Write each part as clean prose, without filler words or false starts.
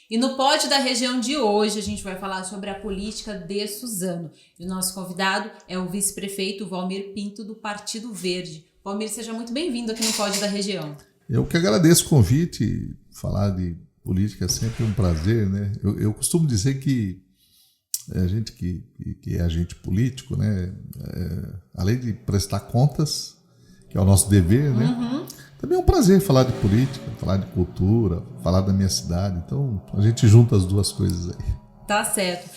E no Pod da Região de hoje, a gente vai falar sobre a política de Suzano. E o nosso convidado é o vice-prefeito Valmir Pinto, do Partido Verde. Valmir, seja muito bem-vindo aqui no Pod da Região. Eu que agradeço o convite. Falar de política é sempre um prazer, né? Eu costumo dizer que a gente que é agente político, né? Além de prestar contas, que é o nosso dever, né? Uhum. Também é um prazer falar de política, falar de cultura, falar da minha cidade. Então, a gente junta as duas coisas aí. Tá certo.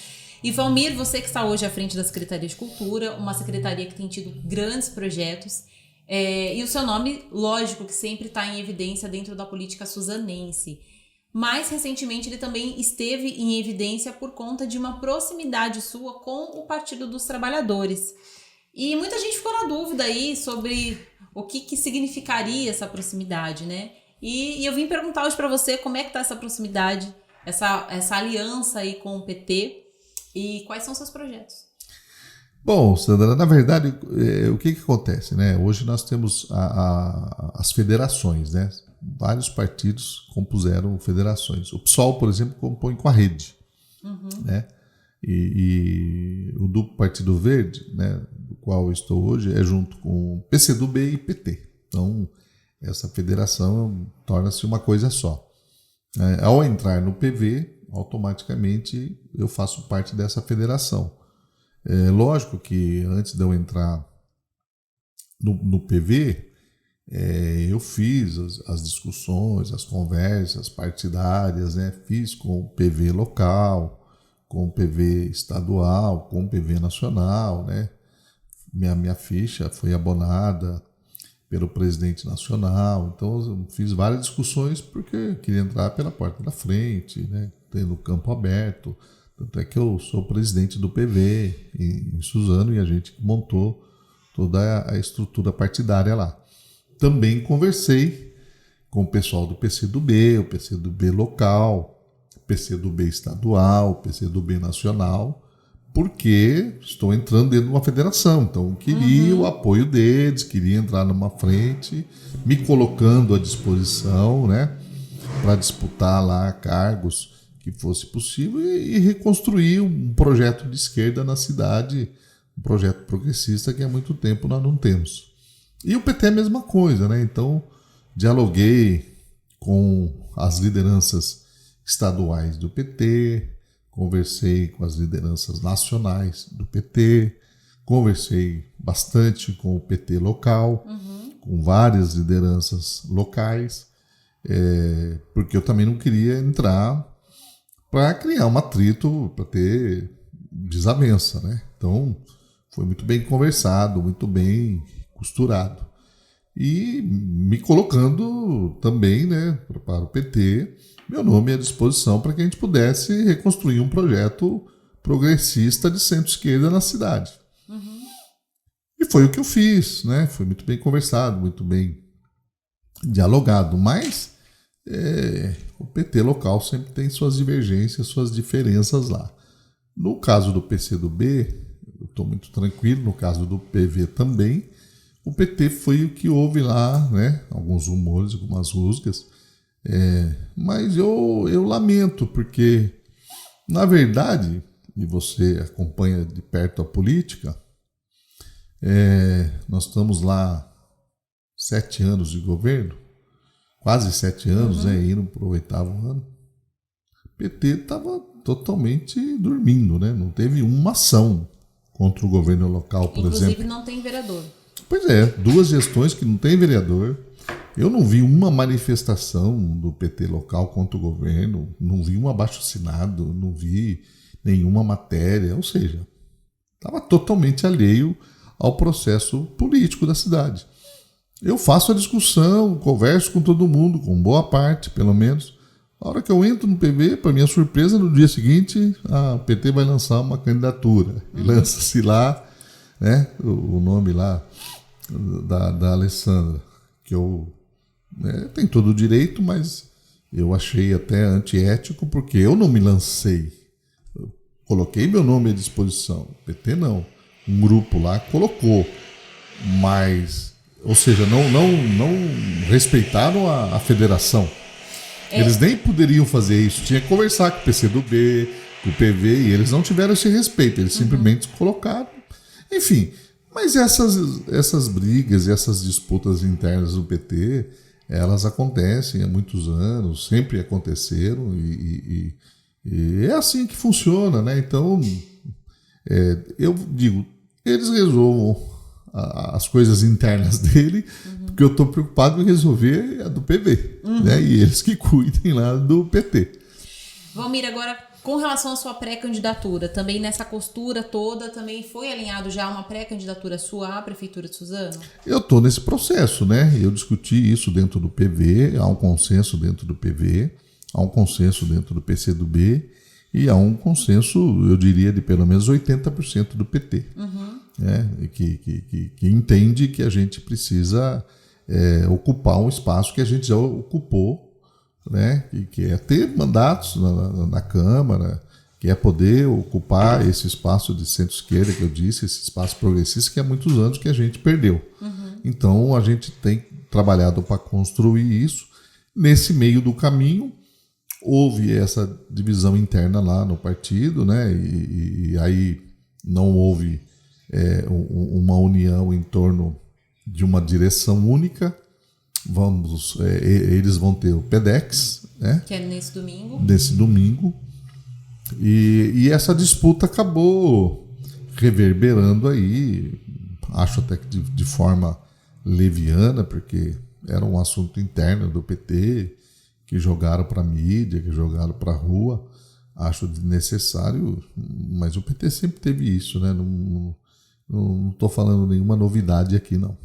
E Valmir, você que está hoje à frente da Secretaria de Cultura, uma secretaria que tem tido grandes projetos, e o seu nome, lógico, que sempre está em evidência dentro da política suzanense. Mais recentemente, ele também esteve em evidência por conta de uma proximidade sua com o Partido dos Trabalhadores. E muita gente ficou na dúvida aí sobre o que significaria essa proximidade, né? E eu vim perguntar hoje para você como é que está essa proximidade, essa aliança aí com o PT e quais são seus projetos. Bom, Sandra, na verdade, o que acontece, né? Hoje nós temos as federações, né? Vários partidos compuseram federações. O PSOL, por exemplo, compõe com a Rede, né? E o do Partido Verde, né, do qual eu estou hoje, é junto com PCdoB e PT. Então, essa federação torna-se uma coisa só. Ao entrar no PV, automaticamente eu faço parte dessa federação. Lógico que antes de eu entrar no PV, eu fiz as discussões, as conversas partidárias, né? Fiz com o PV local, com o PV estadual, com o PV nacional, né? Minha ficha foi abonada pelo presidente nacional, então eu fiz várias discussões porque eu queria entrar pela porta da frente, né? Tendo o campo aberto. Tanto é que eu sou presidente do PV em Suzano e a gente montou toda a estrutura partidária lá. Também conversei com o pessoal do PCdoB, o PCdoB local, o PCdoB estadual, o PCdoB nacional, porque estou entrando dentro de uma federação. Então, eu queria o apoio deles, queria entrar numa frente, me colocando à disposição, né, para disputar lá cargos que fosse possível e reconstruir um projeto de esquerda na cidade, um projeto progressista que há muito tempo nós não temos. E o PT é a mesma coisa, né? Então, dialoguei com as lideranças estaduais do PT, conversei com as lideranças nacionais do PT, conversei bastante com o PT local, com várias lideranças locais, porque eu também não queria entrar para criar um atrito, para ter desavença, né? Então, foi muito bem conversado, muito bem costurado. E me colocando também, né, para o PT, meu nome à disposição para que a gente pudesse reconstruir um projeto progressista de centro-esquerda na cidade. E foi o que eu fiz, né? Foi muito bem conversado, muito bem dialogado, mas o PT local sempre tem suas divergências, suas diferenças lá. No caso do PCdoB, eu estou muito tranquilo, no caso do PV também, o PT foi o que houve lá, né? Alguns rumores, algumas rusgas, mas eu lamento, porque, na verdade, e você acompanha de perto a política, nós estamos lá 7 anos de governo, quase 7 anos, indo para o 8º ano. O PT estava totalmente dormindo, né? Não teve uma ação contra o governo local, por exemplo. Inclusive não tem vereador. Pois é, 2 gestões que não tem vereador. Eu não vi uma manifestação do PT local contra o governo, não vi um abaixo-assinado, não vi nenhuma matéria, ou seja, estava totalmente alheio ao processo político da cidade. Eu faço a discussão, converso com todo mundo, com boa parte, pelo menos. A hora que eu entro no PV, para minha surpresa, no dia seguinte, o PT vai lançar uma candidatura. E lança-se lá, né, o nome lá da Alessandra, que eu tenho todo o direito, mas eu achei até antiético, porque eu não me lancei. Eu coloquei meu nome à disposição. O PT não. Um grupo lá colocou. Mas, ou seja, não respeitaram a federação. Eles nem poderiam fazer isso. Tinha que conversar com o PCdoB, com o PV, e eles não tiveram esse respeito. Eles simplesmente colocaram. Enfim, mas essas brigas e essas disputas internas do PT, elas acontecem há muitos anos, sempre aconteceram, e é assim que funciona, né? Então, eu digo, eles resolvam as coisas internas dele, porque eu estou preocupado em resolver a do PV, né? E eles que cuidem lá do PT. Valmir, agora, com relação à sua pré-candidatura, também nessa costura toda, também foi alinhado já uma pré-candidatura sua à Prefeitura de Suzano? Eu estou nesse processo, né? Eu discuti isso dentro do PV, há um consenso dentro do PV, há um consenso dentro do PCdoB e há um consenso, eu diria, de pelo menos 80% do PT. Né? Que entende que a gente precisa ocupar um espaço que a gente já ocupou, né? Que é ter mandatos na Câmara, que é poder ocupar esse espaço de centro-esquerda que eu disse, esse espaço progressista que há muitos anos que a gente perdeu. Então a gente tem trabalhado para construir isso. Nesse meio do caminho houve essa divisão interna lá no partido, né? E aí não houve uma união em torno de uma direção única. Eles vão ter o PEDEX, né? Que é nesse domingo. Nesse domingo. E essa disputa acabou reverberando aí, acho até que de forma leviana, porque era um assunto interno do PT, que jogaram para a mídia, que jogaram para a rua. Acho necessário, mas o PT sempre teve isso, né? Não estou falando nenhuma novidade aqui, não.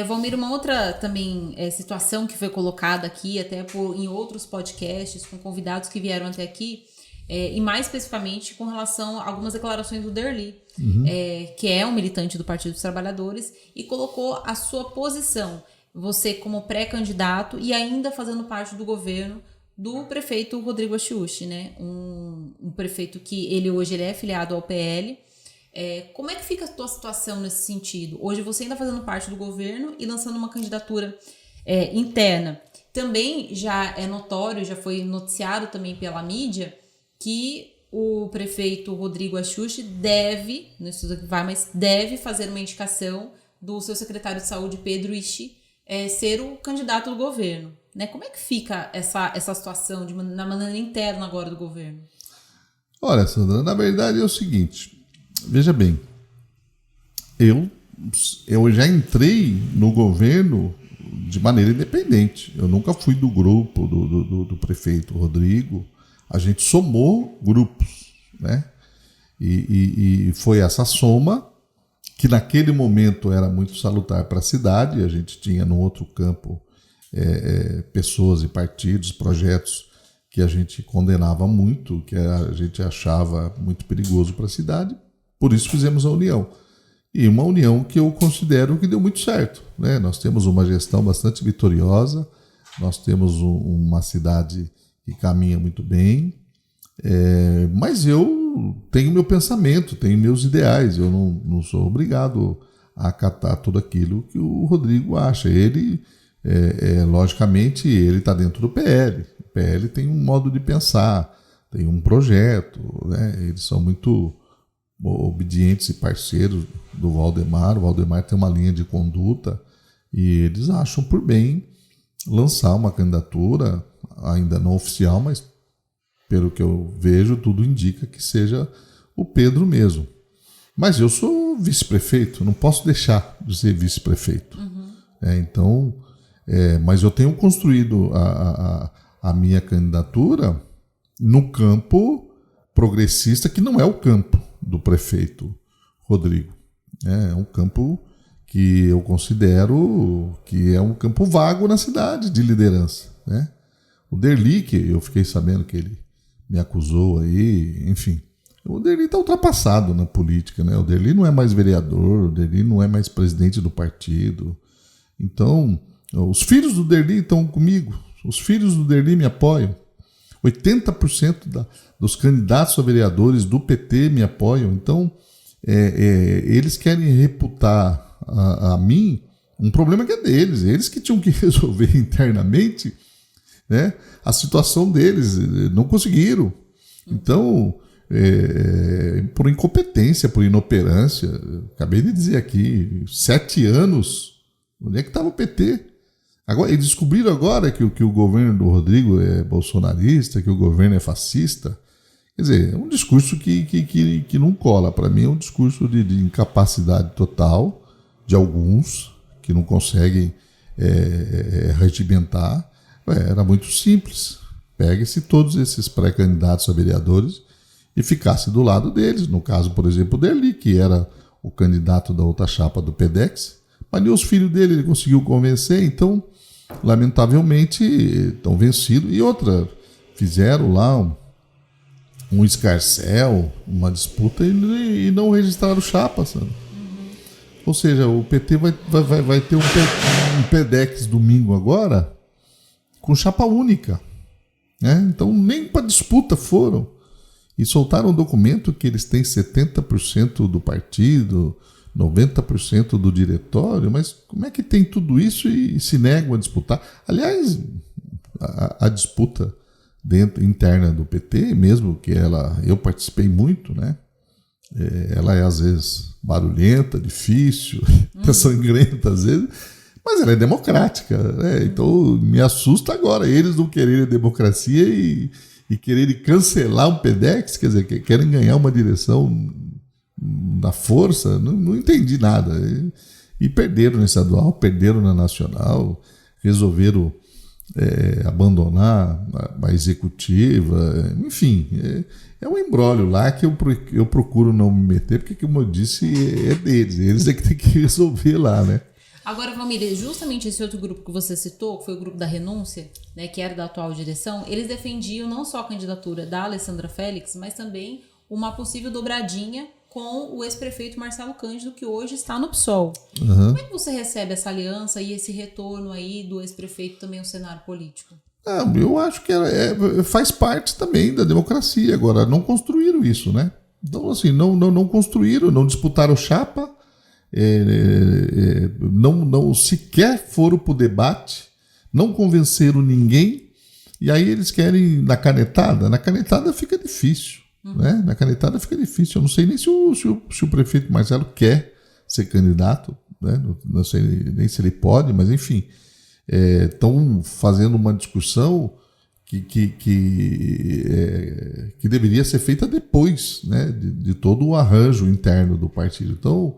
Valmir, uma outra também situação que foi colocada aqui, até em outros podcasts, com convidados que vieram até aqui, e mais especificamente com relação a algumas declarações do Derli, que é um militante do Partido dos Trabalhadores, e colocou a sua posição, você como pré-candidato e ainda fazendo parte do governo do prefeito Rodrigo Achiuchi, né? Um prefeito que hoje ele é afiliado ao PL. Como é que fica a tua situação nesse sentido? Hoje você ainda fazendo parte do governo e lançando uma candidatura interna. Também já é notório, já foi noticiado também pela mídia, que o prefeito Rodrigo Achiuchi deve fazer uma indicação do seu secretário de saúde, Pedro Ishi, ser o candidato do governo. Né? Como é que fica essa situação na maneira interna agora do governo? Olha, Sandra, na verdade é o seguinte. Veja bem, eu já entrei no governo de maneira independente. Eu nunca fui do grupo do prefeito Rodrigo. A gente somou grupos, né? E foi essa soma que naquele momento era muito salutar para a cidade. A gente tinha no outro campo pessoas e partidos, projetos que a gente condenava muito, que a gente achava muito perigoso para a cidade. Por isso fizemos a união. E uma união que eu considero que deu muito certo, né? Nós temos uma gestão bastante vitoriosa, nós temos uma cidade que caminha muito bem, mas eu tenho meu pensamento, tenho meus ideais, eu não sou obrigado a acatar tudo aquilo que o Rodrigo acha. Ele, logicamente, ele está dentro do PL. O PL tem um modo de pensar, tem um projeto, né? Eles são muito obedientes e parceiros do Valdemar. O Valdemar tem uma linha de conduta e eles acham por bem lançar uma candidatura, ainda não oficial, mas pelo que eu vejo, tudo indica que seja o Pedro mesmo. Mas eu sou vice-prefeito, não posso deixar de ser vice-prefeito. Então, mas eu tenho construído a minha candidatura no campo progressista, que não é o campo do prefeito Rodrigo. É um campo que eu considero que é um campo vago na cidade de liderança, né? O Derli, que eu fiquei sabendo que ele me acusou aí, enfim, o Derli está ultrapassado na política, né? O Derli não é mais vereador, o Derli não é mais presidente do partido. Então, os filhos do Derli estão comigo, os filhos do Derli me apoiam. 80% dos candidatos a vereadores do PT me apoiam. Então, eles querem reputar a mim um problema que é deles. Eles que tinham que resolver internamente né? A situação deles, não conseguiram. Então, por incompetência, por inoperância, acabei de dizer aqui, 7 anos, onde é que estava o PT? Agora, eles descobriram agora que o governo do Rodrigo é bolsonarista, que o governo é fascista. Quer dizer, é um discurso que não cola. Para mim é um discurso de incapacidade total de alguns que não conseguem regimentar. Era muito simples. Pegue-se todos esses pré-candidatos a vereadores e ficasse do lado deles. No caso, por exemplo, dele, que era o candidato da outra chapa do PDEX, mas nem os filhos dele ele conseguiu convencer, então, lamentavelmente, estão vencidos. E outra, fizeram lá um escarcéu, uma disputa e não registraram chapa, sabe? Ou seja, o PT vai ter um PDEX domingo agora com chapa única, né? Então nem para disputa foram. E soltaram um documento que eles têm 70% do partido, 90% do diretório, mas como é que tem tudo isso e se negam a disputar? Aliás, a disputa interna do PT, mesmo que eu participei muito, né? Ela é às vezes barulhenta, difícil, até sangrenta às vezes, mas ela é democrática, né? Então me assusta agora eles não quererem democracia e quererem cancelar um PDEX, quer dizer, querem ganhar uma direção na força. Não entendi nada. E perderam na estadual, perderam na nacional, resolveram abandonar a executiva, enfim, é um imbróglio lá que eu procuro não me meter, porque, como eu disse, é deles, eles é que tem que resolver lá, né? Agora, Valmir, justamente esse outro grupo que você citou, que foi o grupo da renúncia, né, que era da atual direção, eles defendiam não só a candidatura da Alessandra Félix, mas também uma possível dobradinha com o ex-prefeito Marcelo Cândido, que hoje está no PSOL. Uhum. Como é que você recebe essa aliança e esse retorno aí do ex-prefeito também ao cenário político? Eu acho que faz parte também da democracia. Agora, não construíram isso, né? Então, assim, não construíram, não disputaram chapa, não sequer foram para o debate, não convenceram ninguém, e aí eles querem na canetada. Na canetada fica difícil. Né? Na canetada fica difícil. Eu não sei nem se o prefeito Marcelo quer ser candidato, né? Não sei nem se ele pode, mas enfim, estão fazendo uma discussão que deveria ser feita depois, né? de todo o arranjo interno do partido. Então,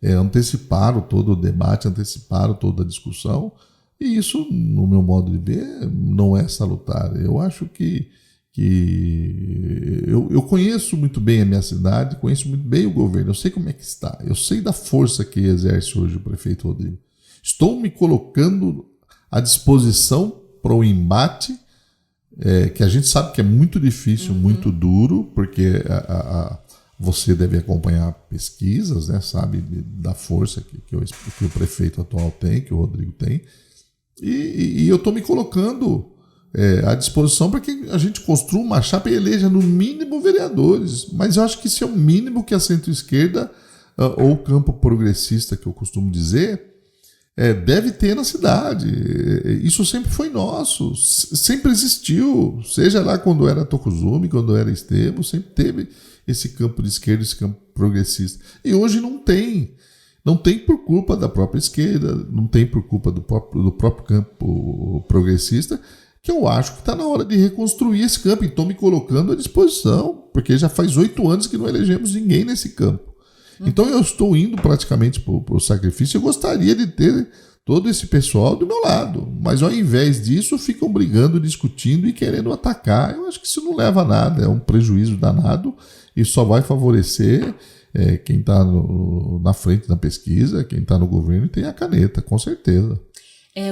anteciparam todo o debate, anteciparam toda a discussão, e isso, no meu modo de ver, não é salutar. Eu acho que eu conheço muito bem a minha cidade, conheço muito bem o governo, eu sei como é que está, eu sei da força que exerce hoje o prefeito Rodrigo. Estou me colocando à disposição para o embate, que a gente sabe que é muito difícil, muito duro, porque você deve acompanhar pesquisas, né, sabe da força que o prefeito atual tem, que o Rodrigo tem, e eu estou me colocando à disposição para que a gente construa uma chapa e eleja no mínimo vereadores. Mas eu acho que isso é o mínimo que a centro-esquerda, ou o campo progressista, que eu costumo dizer, deve ter na cidade. Isso sempre foi nosso, sempre existiu, seja lá quando era Tokozumi, quando era Estevam, sempre teve esse campo de esquerda, esse campo progressista. E hoje não tem. Não tem por culpa da própria esquerda, não tem por culpa do próprio campo progressista, que eu acho que está na hora de reconstruir esse campo. E estou me colocando à disposição, porque já faz 8 anos que não elegemos ninguém nesse campo. Então eu estou indo praticamente para o sacrifício. Eu gostaria de ter todo esse pessoal do meu lado, mas ao invés disso ficam brigando, discutindo e querendo atacar. Eu acho que isso não leva a nada, é um prejuízo danado e só vai favorecer quem está na frente da pesquisa, quem está no governo e tem a caneta, com certeza.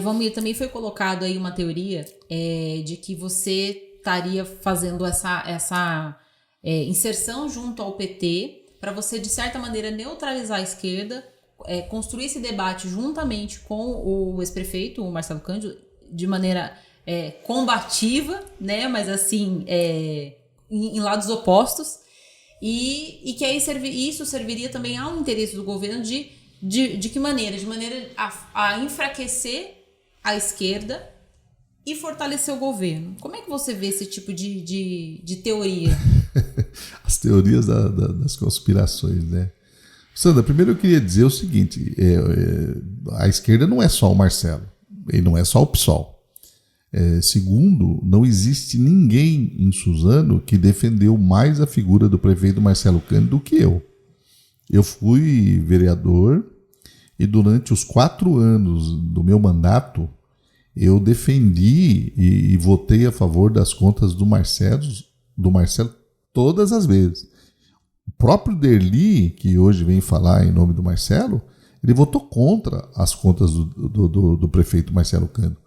Valmir, também foi colocado aí uma teoria de que você estaria fazendo essa inserção junto ao PT para você, de certa maneira, neutralizar a esquerda, construir esse debate juntamente com o ex-prefeito, o Marcelo Cândido, de maneira combativa, né? Mas assim, em lados opostos, e que aí isso serviria também ao interesse do governo de que maneira? De maneira a enfraquecer a esquerda e fortalecer o governo. Como é que você vê esse tipo de teoria? As teorias das conspirações, né? Sandra, primeiro eu queria dizer o seguinte, a esquerda não é só o Marcelo, ele não é só o PSOL. Segundo, não existe ninguém em Suzano que defendeu mais a figura do prefeito Marcelo Cândido do que eu. Eu fui vereador e durante os 4 anos do meu mandato, eu defendi e votei a favor das contas do Marcelo todas as vezes. O próprio Derli, que hoje vem falar em nome do Marcelo, ele votou contra as contas do prefeito Marcelo Cândido.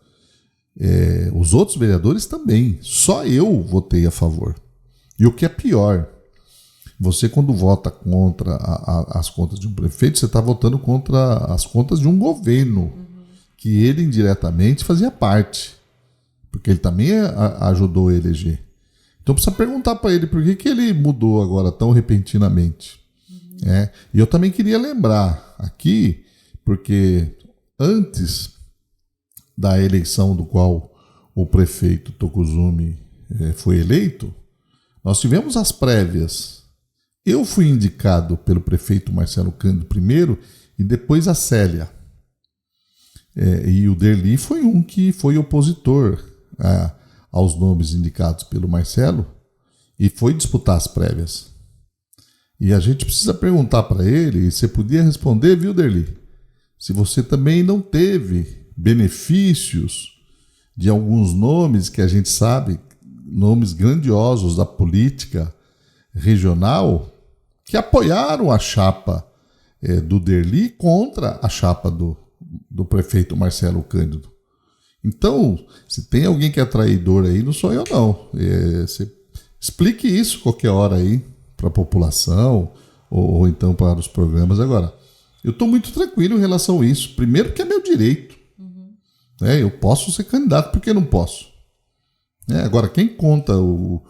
Os outros vereadores também. Só eu votei a favor. E o que é pior, você quando vota contra as contas de um prefeito, você está votando contra as contas de um governo que ele indiretamente fazia parte, porque ele também ajudou a eleger. Então precisa perguntar para ele por que ele mudou agora tão repentinamente. E eu também queria lembrar aqui, porque antes da eleição do qual o prefeito Tokuzumi foi eleito, nós tivemos as prévias. Eu fui indicado pelo prefeito Marcelo Cândido primeiro e depois a Célia. E o Derli foi um que foi opositor aos nomes indicados pelo Marcelo e foi disputar as prévias. E a gente precisa perguntar para ele, e você podia responder, viu, Derli? Se você também não teve benefícios de alguns nomes que a gente sabe, nomes grandiosos da política regional, que apoiaram a chapa do Derli contra a chapa do prefeito Marcelo Cândido. Então, se tem alguém que é traidor aí, não sou eu não. Você explique isso qualquer hora aí para a população ou então para os programas. Agora, eu estou muito tranquilo em relação a isso. Primeiro que é meu direito. Eu posso ser candidato, por que não posso? Agora, quem conta o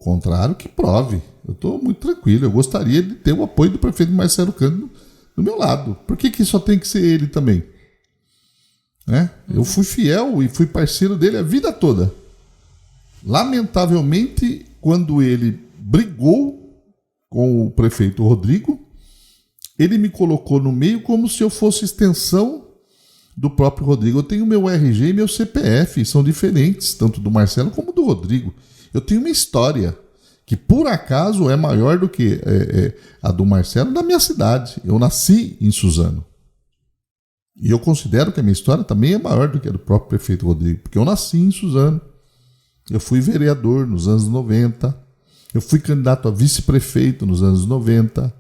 contrário, que prove. Eu estou muito tranquilo. Eu gostaria de ter o apoio do prefeito Marcelo Cândido do meu lado. Por que só tem que ser ele também? Eu fui fiel e fui parceiro dele a vida toda. Lamentavelmente, quando ele brigou com o prefeito Rodrigo, ele me colocou no meio como se eu fosse extensão do próprio Rodrigo. Eu tenho meu RG e meu CPF, são diferentes, tanto do Marcelo como do Rodrigo. Eu tenho uma história que, por acaso, é maior do que a do Marcelo da minha cidade. Eu nasci em Suzano. E eu considero que a minha história também é maior do que a do próprio prefeito Rodrigo, porque eu nasci em Suzano. Eu fui vereador nos anos 90. Eu fui candidato a vice-prefeito nos anos 90.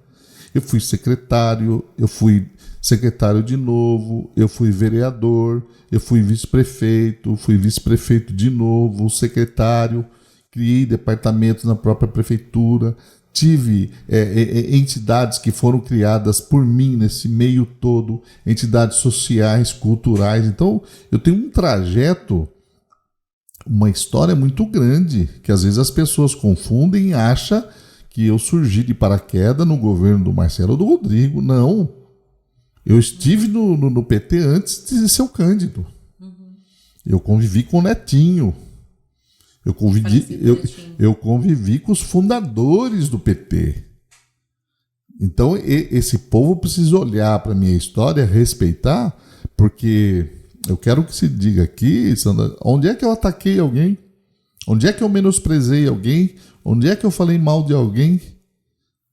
Eu fui secretário, eu fui secretário de novo, eu fui vereador, eu fui vice-prefeito de novo, secretário, criei departamentos na própria prefeitura, tive entidades que foram criadas por mim nesse meio todo, entidades sociais, culturais. Então, eu tenho um trajeto, uma história muito grande, que às vezes as pessoas confundem e acham que eu surgi de paraquedas no governo do Marcelo ou do Rodrigo. Não. Eu estive no PT antes de ser o Cândido. Eu convivi com o Netinho. Eu convivi com os fundadores do PT. Então, esse povo precisa olhar para a minha história, respeitar, porque eu quero que se diga aqui, Sandra, onde é que eu ataquei alguém? Onde é que eu menosprezei alguém? Onde é que eu falei mal de alguém?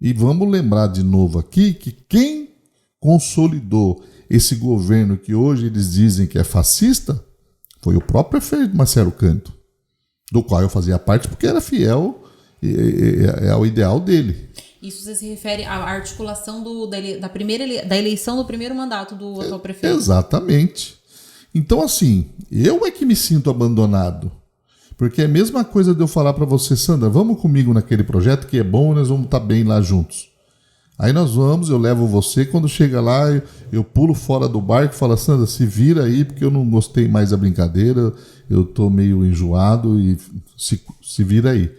E vamos lembrar de novo aqui que quem consolidou esse governo que hoje eles dizem que é fascista foi o próprio prefeito Marcelo Cândido, do qual eu fazia parte porque era fiel ao ideal dele. Isso você se refere à articulação da eleição do primeiro mandato do atual prefeito? Exatamente. Então, assim, eu é que me sinto abandonado. Porque é a mesma coisa de eu falar para você, Sandra, vamos comigo naquele projeto que é bom, nós vamos estar bem lá juntos. Aí nós vamos, eu levo você, quando chega lá, eu pulo fora do barco e falo, Sandra, se vira aí, porque eu não gostei mais da brincadeira, eu tô meio enjoado e se vira aí.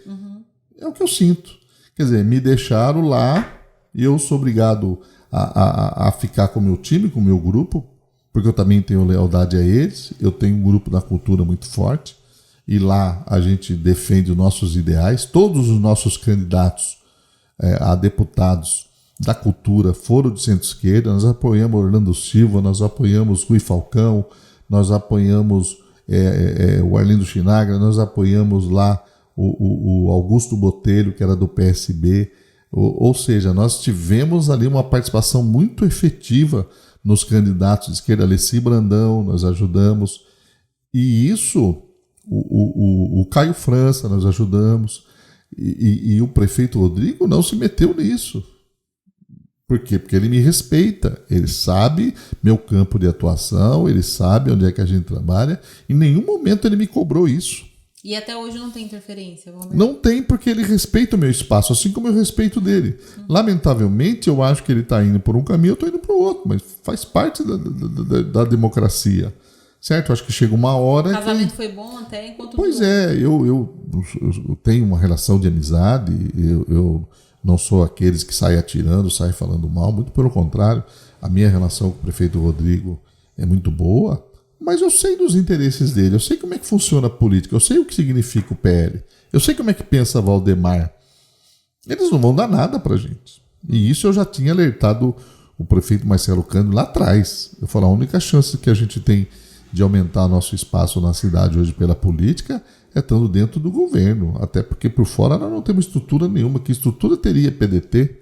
É o que eu sinto. Quer dizer, me deixaram lá e eu sou obrigado a ficar com o meu time, com o meu grupo, porque eu também tenho lealdade a eles. Eu tenho um grupo da cultura muito forte, e lá a gente defende os nossos ideais. Todos os nossos candidatos a deputados da cultura foram de centro-esquerda. Nós apoiamos Orlando Silva, nós apoiamos Rui Falcão, nós apoiamos o Arlindo Chinagra, nós apoiamos lá o Augusto Botelho, que era do PSB. Ou seja, nós tivemos ali uma participação muito efetiva nos candidatos de esquerda. Alessi Brandão, nós ajudamos. E isso, o Caio França, nós ajudamos. E o prefeito Rodrigo não se meteu nisso. Por quê? Porque ele me respeita. Ele sabe meu campo de atuação, ele sabe onde é que a gente trabalha. Em nenhum momento ele me cobrou isso. E até hoje não tem interferência? Não tem, porque ele respeita o meu espaço, assim como eu respeito o dele. Lamentavelmente, eu acho que ele está indo por um caminho, eu estou indo para o outro, mas faz parte da democracia. Certo? Eu acho que chega uma hora. O casamento foi bom até enquanto. Pois é, eu tenho uma relação de amizade, eu não sou aqueles que saem atirando, saem falando mal, muito pelo contrário. A minha relação com o prefeito Rodrigo é muito boa. Mas eu sei dos interesses dele, eu sei como é que funciona a política, eu sei o que significa o PL, eu sei como é que pensa Valdemar. Eles não vão dar nada pra gente. E isso eu já tinha alertado o prefeito Marcelo Cândido lá atrás. Eu falei, a única chance que a gente tem de aumentar nosso espaço na cidade hoje pela política é estando dentro do governo. Até porque por fora nós não temos estrutura nenhuma. Que estrutura teria PDT?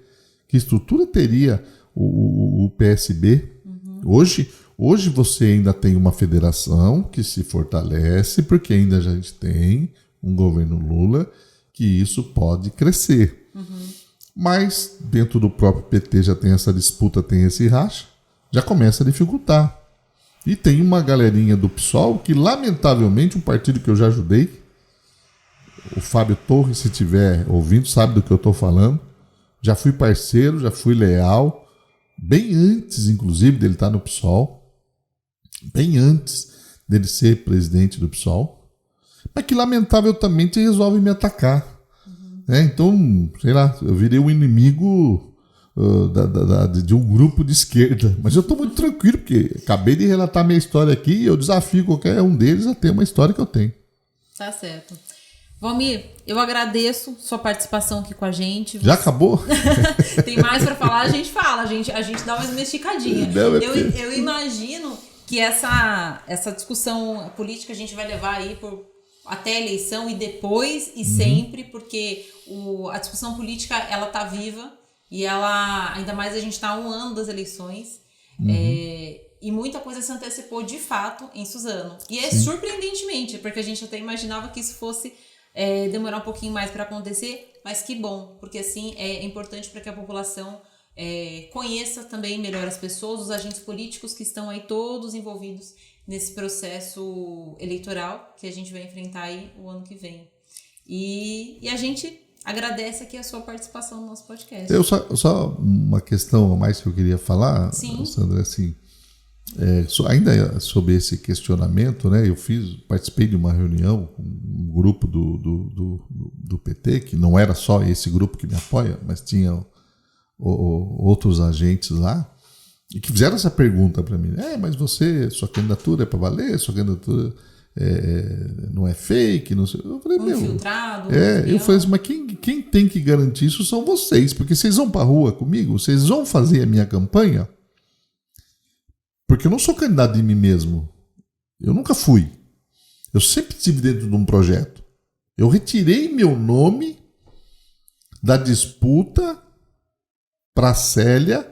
Que estrutura teria o PSB? Hoje você ainda tem uma federação que se fortalece, porque ainda a gente tem um governo Lula que isso pode crescer. Mas dentro do próprio PT já tem essa disputa, tem esse racha, já começa a dificultar. E tem uma galerinha do PSOL que, lamentavelmente, um partido que eu já ajudei, o Fábio Torres, se estiver ouvindo, sabe do que eu estou falando. Já fui parceiro, já fui leal, bem antes, inclusive, dele estar no PSOL. Bem antes dele ser presidente do PSOL, mas que lamentavelmente resolve me atacar. Então, sei lá, eu virei um inimigo de um grupo de esquerda. Mas eu estou muito tranquilo, porque acabei de relatar minha história aqui e eu desafio qualquer um deles a ter uma história que eu tenho. Tá certo. Valmir, eu agradeço sua participação aqui com a gente. Já acabou? Tem mais para falar, a gente fala, a gente dá mais uma esticadinha. Eu imagino que essa discussão política a gente vai levar aí até a eleição e depois e sempre, porque a discussão política ela tá viva e ela, ainda mais a gente está a um ano das eleições, e muita coisa se antecipou de fato em Suzano. E surpreendentemente, porque a gente até imaginava que isso fosse demorar um pouquinho mais para acontecer, mas que bom, porque assim é importante para que a população conheça também melhor as pessoas, os agentes políticos que estão aí todos envolvidos nesse processo eleitoral que a gente vai enfrentar aí o ano que vem. E a gente agradece aqui a sua participação no nosso podcast. Só uma questão a mais que eu queria falar, Sandra, assim, ainda sobre esse questionamento, né? Eu participei de uma reunião com um grupo do PT, que não era só esse grupo que me apoia, mas tinha outros agentes lá, e que fizeram essa pergunta para mim. Mas sua candidatura é para valer? Sua candidatura não é fake? Não sei. Eu falei, infiltrado? Eu falei assim, mas quem tem que garantir isso são vocês, porque vocês vão para a rua comigo, vocês vão fazer a minha campanha, porque eu não sou candidato de mim mesmo. Eu nunca fui. Eu sempre estive dentro de um projeto. Eu retirei meu nome da disputa para a Célia,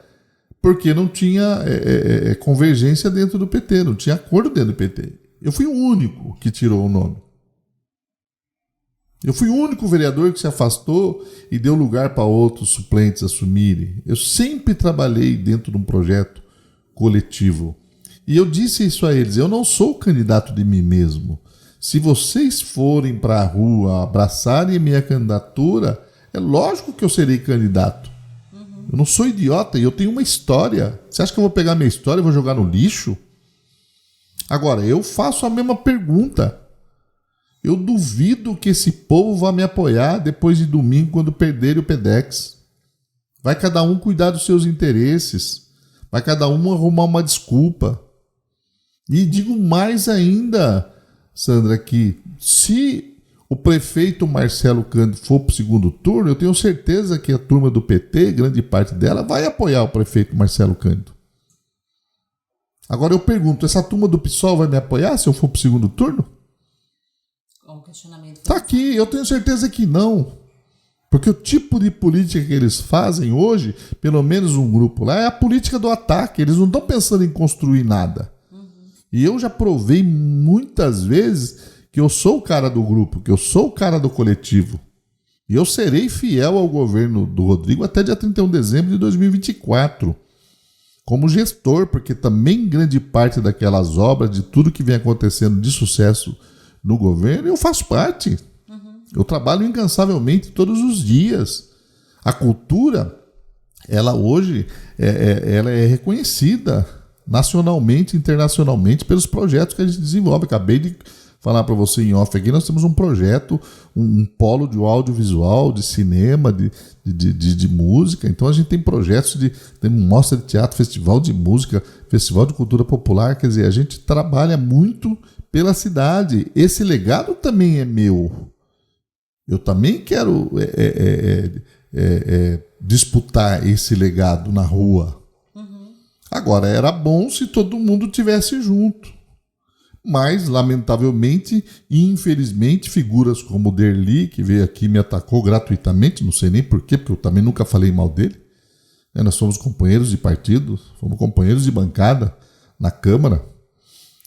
porque não tinha convergência dentro do PT, não tinha acordo dentro do PT. Eu fui o único que tirou o nome. Eu fui o único vereador que se afastou e deu lugar para outros suplentes assumirem. Eu sempre trabalhei dentro de um projeto coletivo. E eu disse isso a eles, eu não sou candidato de mim mesmo. Se vocês forem para a rua abraçarem a minha candidatura, é lógico que eu serei candidato. Eu não sou idiota e eu tenho uma história. Você acha que eu vou pegar minha história e vou jogar no lixo? Agora, eu faço a mesma pergunta. Eu duvido que esse povo vá me apoiar depois de domingo, quando perderem o PEDEX. Vai cada um cuidar dos seus interesses. Vai cada um arrumar uma desculpa. E digo mais ainda, Sandra, que se o prefeito Marcelo Cândido for para o segundo turno, eu tenho certeza que a turma do PT, grande parte dela, vai apoiar o prefeito Marcelo Cândido. Agora eu pergunto, essa turma do PSOL vai me apoiar se eu for para o segundo turno? Um questionamento. Tá aqui, eu tenho certeza que não. Porque o tipo de política que eles fazem hoje, pelo menos um grupo lá, é a política do ataque. Eles não estão pensando em construir nada. E eu já provei muitas vezes que eu sou o cara do grupo, que eu sou o cara do coletivo. E eu serei fiel ao governo do Rodrigo até dia 31 de dezembro de 2024. Como gestor, porque também grande parte daquelas obras, de tudo que vem acontecendo de sucesso no governo, eu faço parte. Eu trabalho incansavelmente todos os dias. A cultura, ela hoje ela é reconhecida nacionalmente, internacionalmente, pelos projetos que a gente desenvolve. Acabei de falar para você em off aqui, nós temos um projeto, um polo de audiovisual, de cinema, de música. Então a gente tem projetos tem mostra de teatro, festival de música, festival de cultura popular. Quer dizer, a gente trabalha muito pela cidade. Esse legado também é meu. Eu também quero disputar esse legado na rua. Agora, era bom se todo mundo tivesse junto. Mas, lamentavelmente e infelizmente, figuras como o Derli, que veio aqui e me atacou gratuitamente, não sei nem porquê, porque eu também nunca falei mal dele. Nós somos companheiros de partido, fomos companheiros de bancada na Câmara.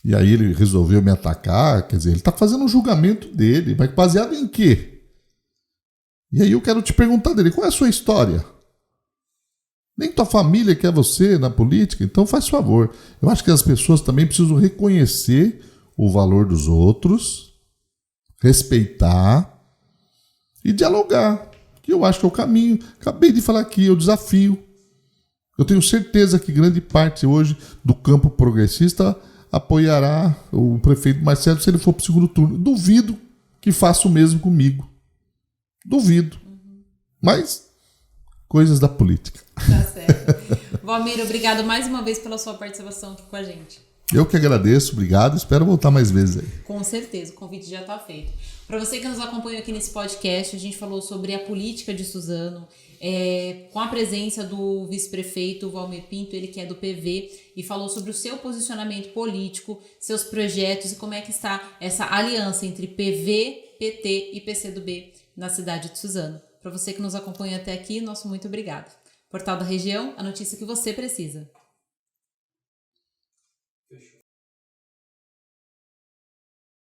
E aí ele resolveu me atacar, quer dizer, ele está fazendo um julgamento dele, mas baseado em quê? E aí eu quero te perguntar dele, qual é a sua história? Nem tua família quer você na política, então faz favor. Eu acho que as pessoas também precisam reconhecer o valor dos outros, respeitar e dialogar, que eu acho que é o caminho. Acabei de falar aqui, é o desafio. Eu tenho certeza que grande parte hoje do campo progressista apoiará o prefeito Marcelo se ele for para o segundo turno. Duvido que faça o mesmo comigo. Duvido. Mas, coisas da política. Tá certo. Valmir, obrigado mais uma vez pela sua participação aqui com a gente. Eu que agradeço, obrigado. Espero voltar mais vezes aí. Com certeza, o convite já está feito. Para você que nos acompanha aqui nesse podcast, a gente falou sobre a política de Suzano, com a presença do vice-prefeito Valmir Pinto, ele que é do PV, e falou sobre o seu posicionamento político, seus projetos e como é que está essa aliança entre PV, PT e PCdoB na cidade de Suzano. Para você que nos acompanha até aqui, nosso muito obrigado. Portal da Região, a notícia que você precisa.